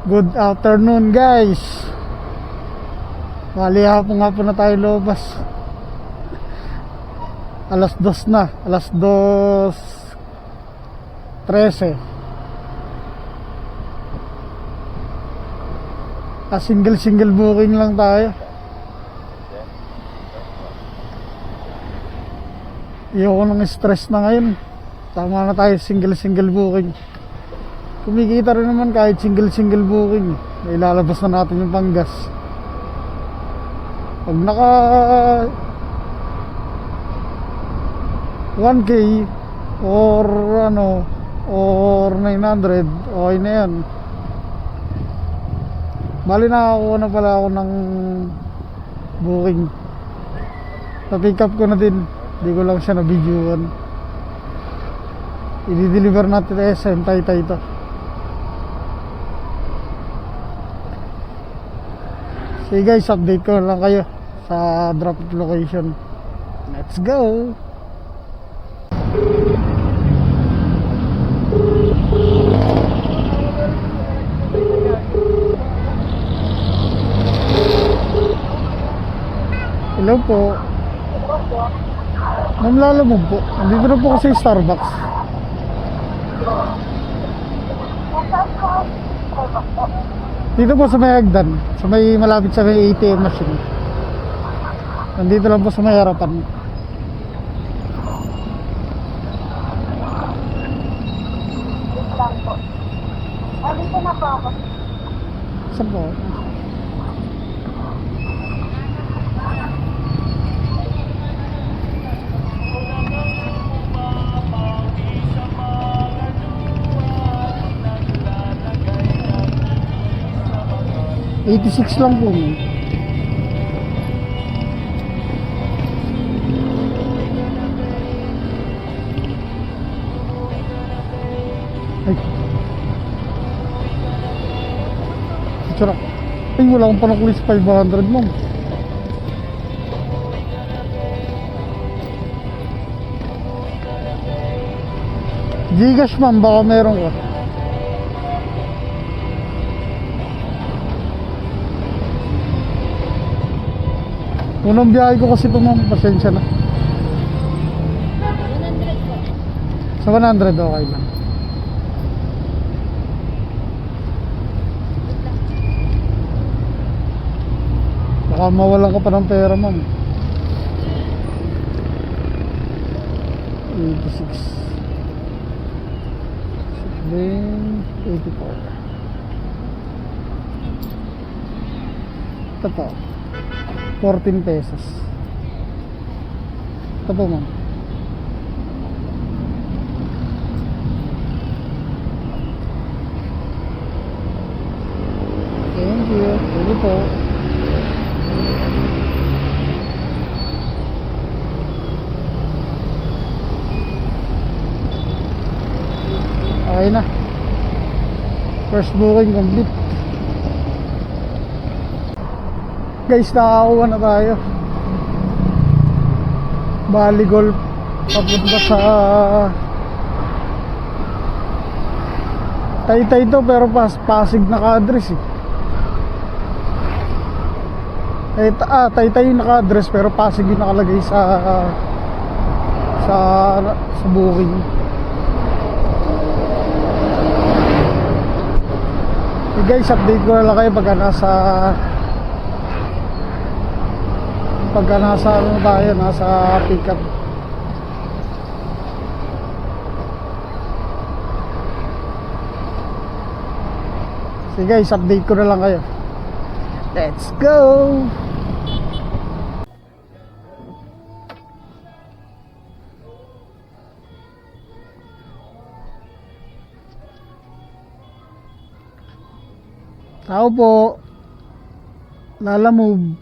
Good afternoon guys. Bali hapon na tayo lobas. Alas 2 na. Alas 2:13. Single booking lang tayo. Ayoko ng stress na ngayon. Tama na tayo single booking. Kumikita rin naman kahit single booking. Ilalabas na natin yung panggas. Pag naka 1K or or 900, okay na yan. Bali nakakuha na pala ako ng booking. Pa-pick up ko na din. Hindi ko lang siya na-videoan. I-deliver natin SM Taytay ito. Sige guys, update ko lang kayo sa drop location. Let's go! Hello po. Ma'am Lalamove po. Nandito na po kasi Starbucks. Dito po sa may hagdan. Sa may malapit sa may ATM machine. Nandito lang po sa may harapan. Dito na po ako. Saan po? $86 lang po. Ay. Tsura. Ay, wala akong panuklis 500 mo. Gcash ma'am, baka meron ka. Unang biyahe ko kasi ito ma'am, pasensya na. 100 po. Sa 100, okay lang. Baka mawalan ka pa ng pera ma'am. 86. Then 84. Ito po, 14 pesos. Ito po ma'am. Thank you. Thank you po. Okay na. First booking complete. Guys, nakakuha na tayo. Bali Golf papunta sa Taytay to, pero Pasig naka-address eh. Taytay yung naka-address pero Pasig yung nakalagay sa booking. Okay guys, update ko na lang kayo pagka nasa pick up. Sige guys, update ko na lang kayo. Let's go! Tao po. Lalamove.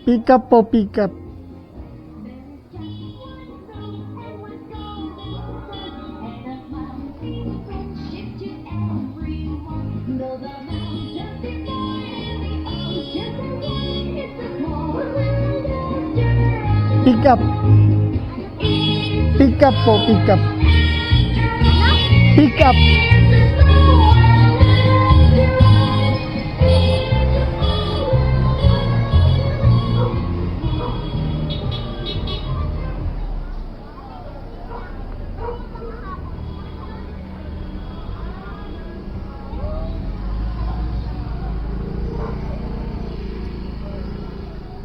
Pick up po, pick up. Pick up. Pick up po, pick up. Pick up.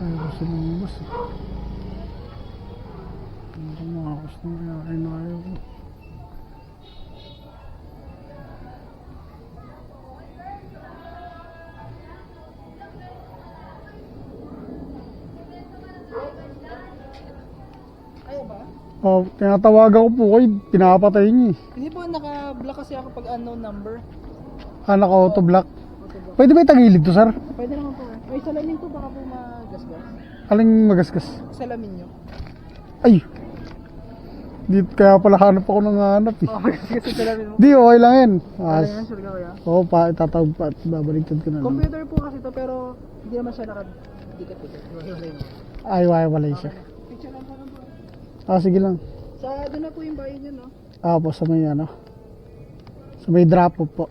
Ay, gusto ng bus. Ano mga customer na ayaw ko. Ayaw ba? Oh, tinatawagan ko po kayo, pinapatay niyo eh. Hindi po, naka-block kasi ako pag unknown number. Naka-auto block. Pwede ba itagilid to, sir? Pwede naman po. Ay, salamin po, baka po magasgas. Aling magasgas? Salamin nyo. Ay! Di, kaya pala hanap ako ng hanap eh. Oh, magasgas yung salamin mo. Di, okay lang yan. Ano yan, sure ka kaya? Oo, pa, itatawag pa at babaliktad ko na lang. Computer po kasi to, pero hindi naman siya nakadikit-dikit. Hiwalay mo. Ay, walay siya. Picture lang po lang po. Sige lang. Sa doon na po yung bayan nyo, no? Po, sa may ano. Sa may drop off po.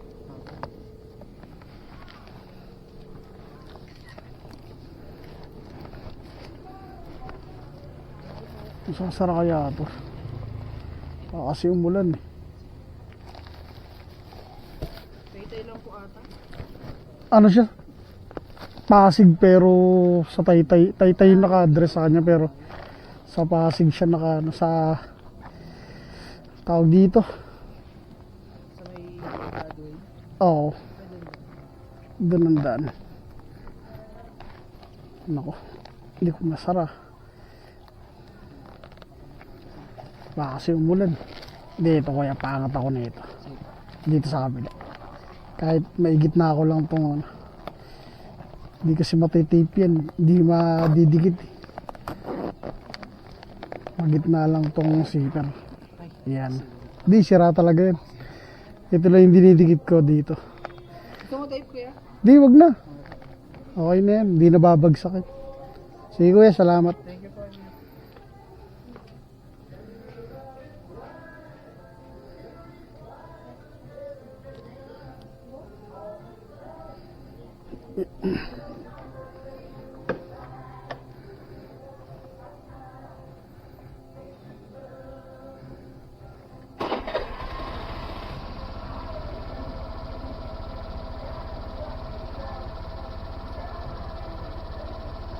Masasara kaya ito. Kasi umulan eh. Taytay lang po ata. Ano siya? Pasig pero sa Taytay yung naka-address sa kanya pero sa Pasig siya naka sa tawag dito. Sa may Broadway. Oo. Doon ang daan. Nako. Hindi ko nasara. Baka kasi umulan. Dito kaya pangat ako nito. Dito sa kabila. Kahit maigit na ako lang itong ano. Hindi kasi matitape yan. Hindi madidikit eh. Magitna lang itong zipper. Yan. Hindi, sira talaga yan. Ito lang yung dinidikit ko dito. Ito mo type kuya? Hindi, wag na. Okay na yan. Hindi nababagsak eh. Sige kuya, salamat. Thank you po.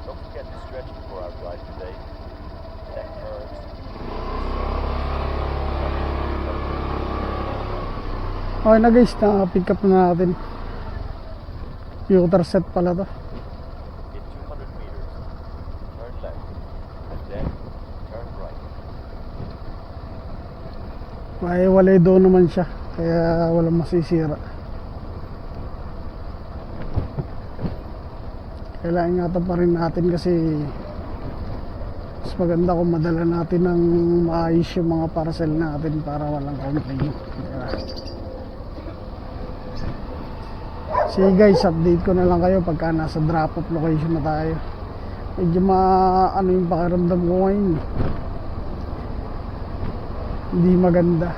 Don't forget to stretch before our ride today. Neck turns. Okay na guys, na-pick up na natin. Computer set pala to. In 200 meters, turn left, and then turn right. May walay doon naman siya. Kaya walang masisira. Kailangan ingatan pa rin natin kasi mas maganda kung madala natin ng maayos yung mga parcel natin para walang complaint. Diba? Sige guys, update ko na lang kayo pagka nasa drop off location na tayo. Medyo ano yung pakiramdam ko ngayon. Hindi maganda.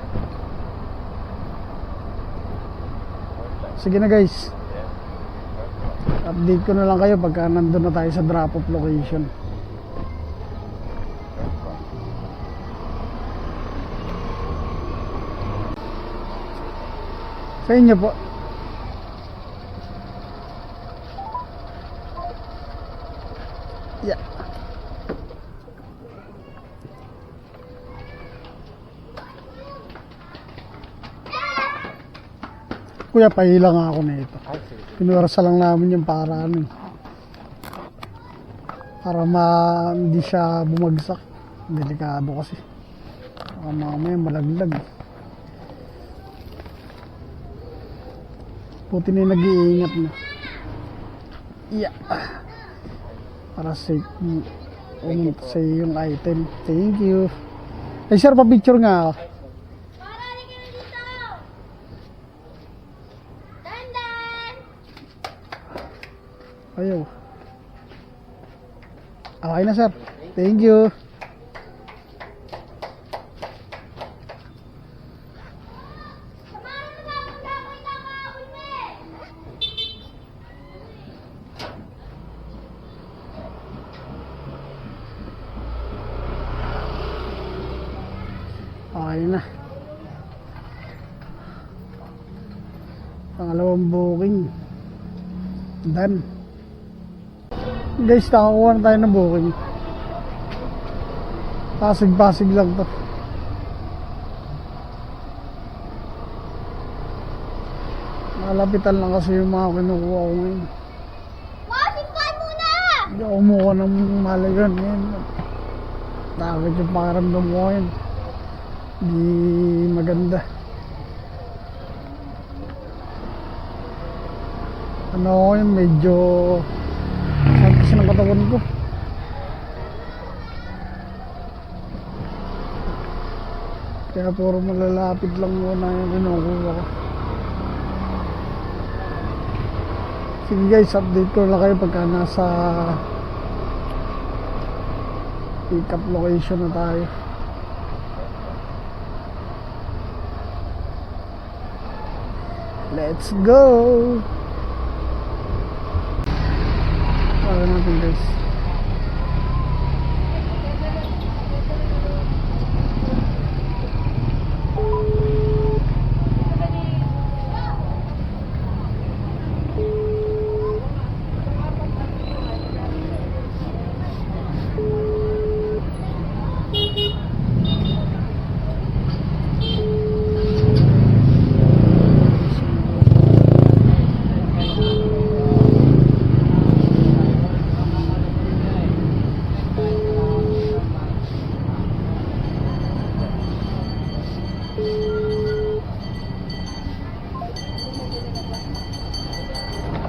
Sige na guys. Update ko na lang kayo pagka nandun na tayo sa drop off location. Sa inyo po. Yeah. Kuya, pahila nga ako na ito. Pinuwersa lang namin yung para ano eh. Para hindi siya bumagsak. Delikado kasi. Baka mamaya malaglag. Puti na yung nag-iingat na. Yeah. Para safe sa yung item. Thank you. Ay sir, pa-picture nga ako. Ayaw. Okay na sir. Thank you. Pangalawang booking. Done. Guys, nakakuha na tayo ng booking. Pasig-pasig lang to. Malapitan lang kasi yung mga kinukuha ko ngayon. Masimpan muna! Hindi ako kumuha ng malagan ngayon. Takot yung pakaramdam ko ngayon. Di maganda. Ano ako yun, medyo kasi ng katawan ko. Kaya puro malalapit lang muna yung kinukuha ko. Sige guys, update ko lang kayo pagka nasa pick up location na tayo. Let's go! Para natin guys.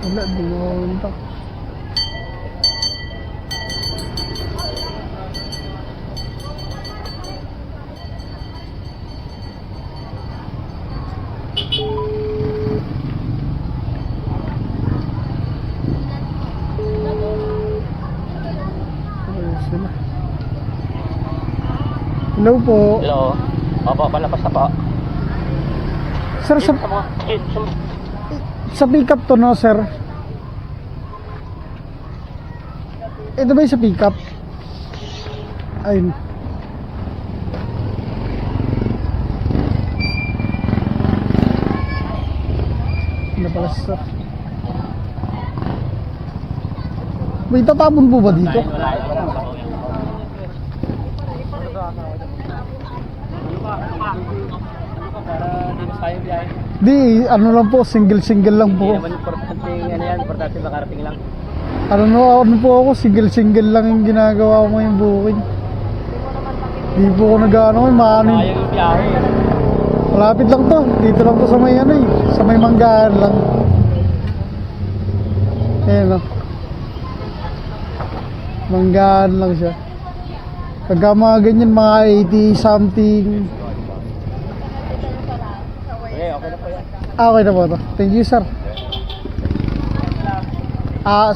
Wala, di mo kontak. Sila. Hello po. Hello. Opo, palapas na po. Sir, sa pick up to no, sir? Ito ba yung sa pick up? Ayun. Ano pala sir? May tatapon po ba dito? Di, ano lang po, single lang po. Hindi naman importante ano yan, importante makarating lang. Ano po ako, single lang yung ginagawa ko ngayong booking. Di po ako nag-ano, maano yun. Ayaw yung biyahe. Malapit lang to, dito lang to sa may ano eh, sa may Manggaan lang. Ayan o. Manggaan lang siya. Pagka mga ganyan, mga 80 something. Okay, okay na po yan. Okay na po to. Thank you sir.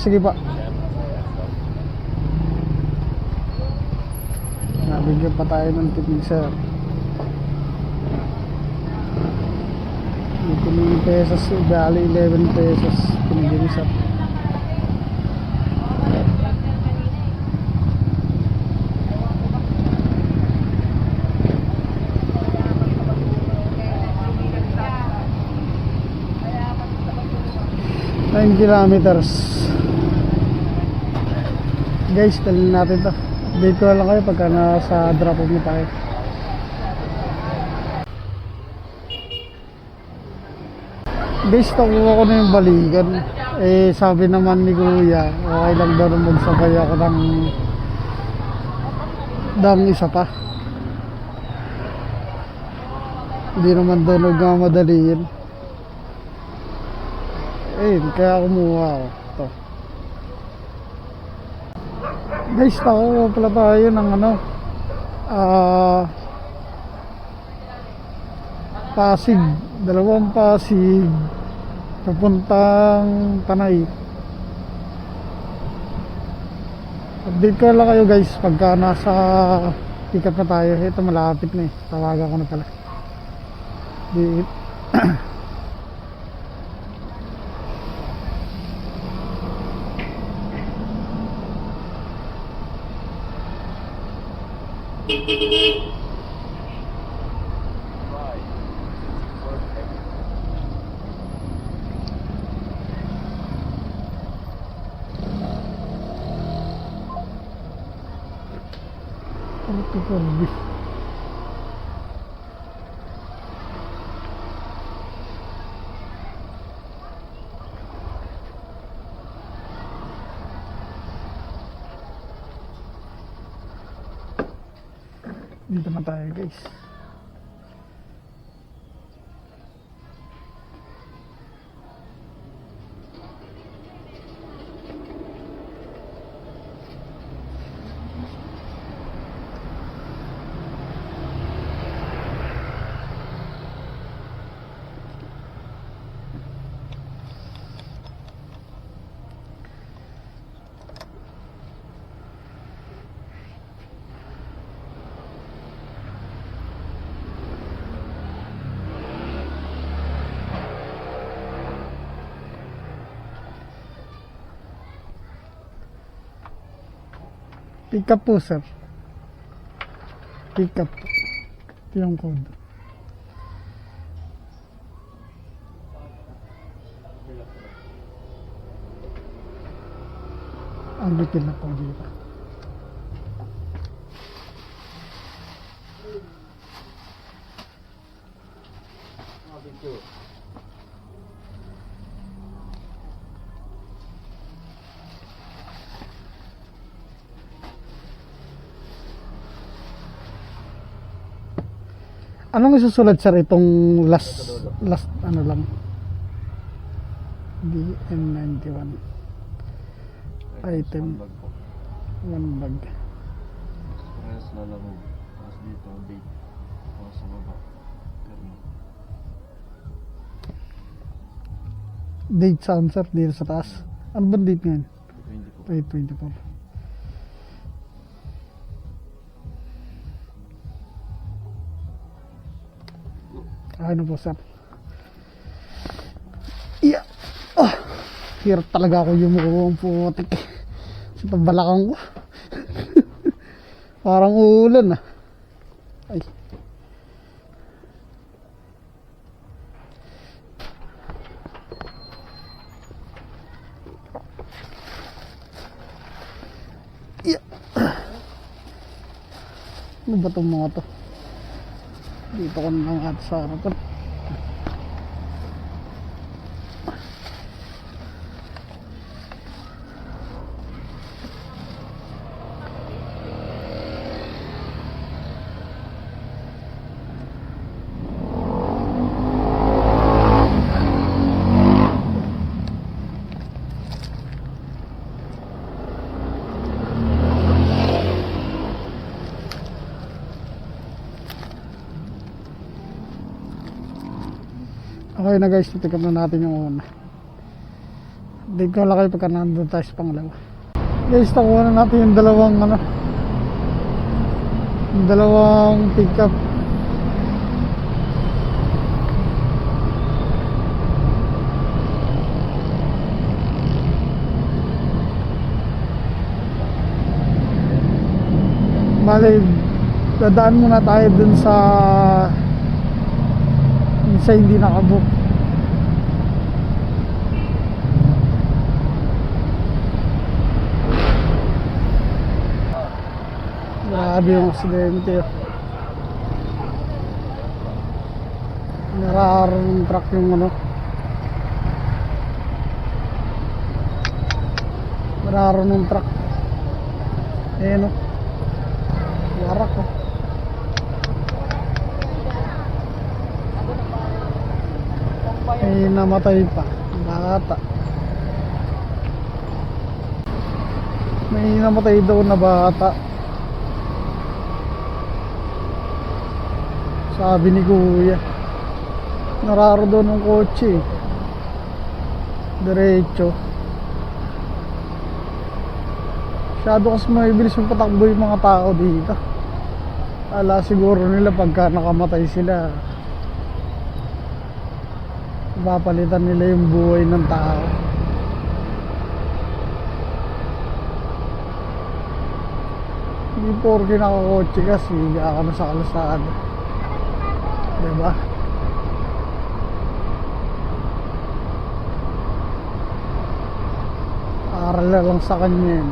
Sige pa. Nabigyan pa tayo ng tipid sir. 18 pesos, bali 11 pesos. Pinigyan sir. Nine kilometers. Guys, talin natin to. Update ko lang kayo pagka nasa drop off na tayo. Guys, nakuha ko na yung balikan. Eh, sabi naman ni Kuya, okay lang daw na magsabay ako ng isa pa. Hindi naman daw nagmamadali yun. Kaya kumuha ako to. Guys, nakuha pala tayo ng Pasig, 2 Pasig papuntang Tanay. Update ko lang kayo guys pagka nasa pick up na tayo. Ito malapit na eh, tawagan ko na pala. 44B. Dito na tayo guys. Pick up po sir. Pick up. Ito yung code. Ang detail na po dito. Anong isusulat sir itong last ano lang? DN91 item Bag po. 1 bag. Express lalamog. Tapos dito, date. Tapos sa baba. Perno. Date saan sir? Dito sa taas. Ano ba date ngayon? 20 po. 8/24. Ano po sir? Yeah. Ah, hirap talaga ako yumuko ang putik sa tabalakang ko. Parang ulan ah. Ay. Yeah. Ano ba itong mga to? Dito ko na lang at sa harapan. Okay na guys, titikap na natin yung una. Update ko lang kayo pagka nandun tayo sa pangalawa. Guys, nakuha na natin yung dalawang ano, yung dalawang pickup. Bale, dadaan muna tayo dun sa hindi nakabook. Grabe yung aksidente. Nararong truck yung ano. Nararong ng truck. Ayan o. Warak o. May namatay pa, bata. May namatay daw na bata. Sabi ni kuya. Nararo doon ng kotse. Diretso. Masyado kasi mabilis yung patakbo yung mga tao dito. Ala siguro nila pagka nakamatay sila, papalitan nila yung buhay ng tao. Hindi porke nakakotse kasi higa ka na sa kalasada, diba? Aral na lang sa kanya yun.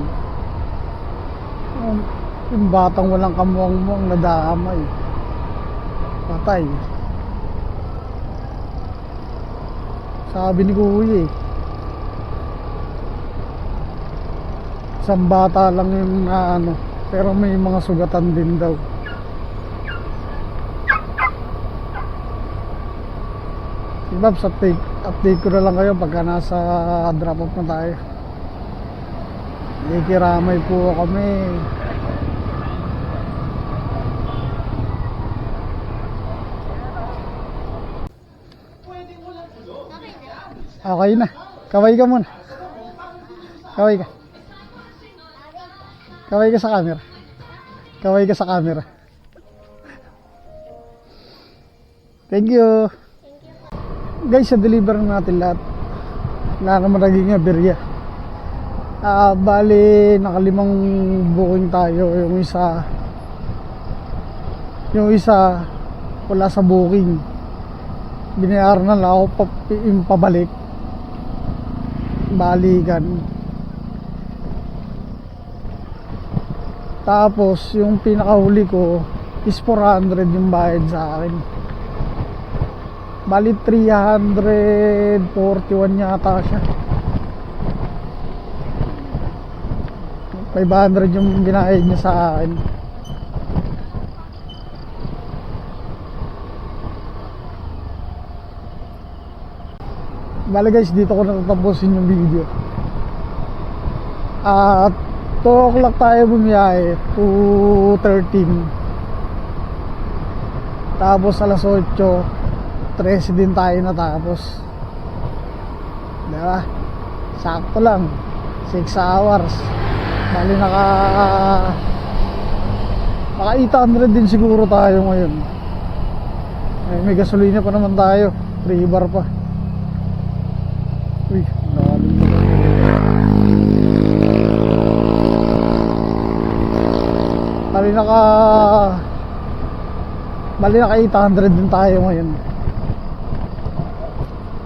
Yung batang walang kamuang-muang nadamay. Patay. Sabi ni Kuya eh. Isang bata lang yung ano, pero may mga sugatan din daw. Si Babs, update ko na lang kayo pagka nasa drop off na tayo. Ikiramay po kami. Okay na. Kaway ka muna. Kaway ka. Kaway ka sa camera. Kaway ka sa camera. Thank you. Guys, deliver natin lahat. Wala naman naging aberya. Bali, nakalimang booking tayo. Yung isa wala sa booking. Binayaran na lang ako yung pabalik. Balikan. Tapos yung pinakahuli ko is 400 yung bayad sa akin. Bali 341 yata siya. 500 yung binayad niya sa akin. Bali guys, dito ko natatapusin yung video. At 2 o'clock tayo bumiyahe, 2:13. Tapos alas 8:13 din tayo natapos. Diba? Sakto lang, 6 hours. Bali naka 800 din siguro tayo ngayon. May gasolina pa naman tayo, 3 bar pa. Uy, dami. Bali naka 800 din tayo ngayon.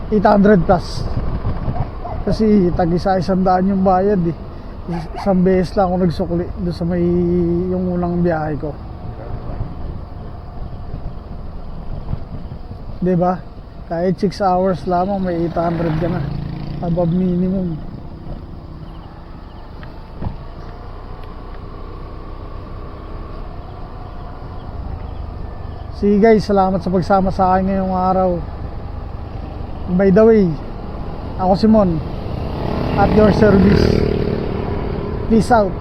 800 plus. Kasi tag-isa 100 yung bayad eh. Isang beses lang ako nagsukli doon sa may yung unang biyahe ko. 'Di ba? Kahit 6 hours lamang may 800 ka na. Above minimum. Sige guys, salamat sa pagsama sa akin ngayong araw. By the way, ako si Mon, at your service. Peace out.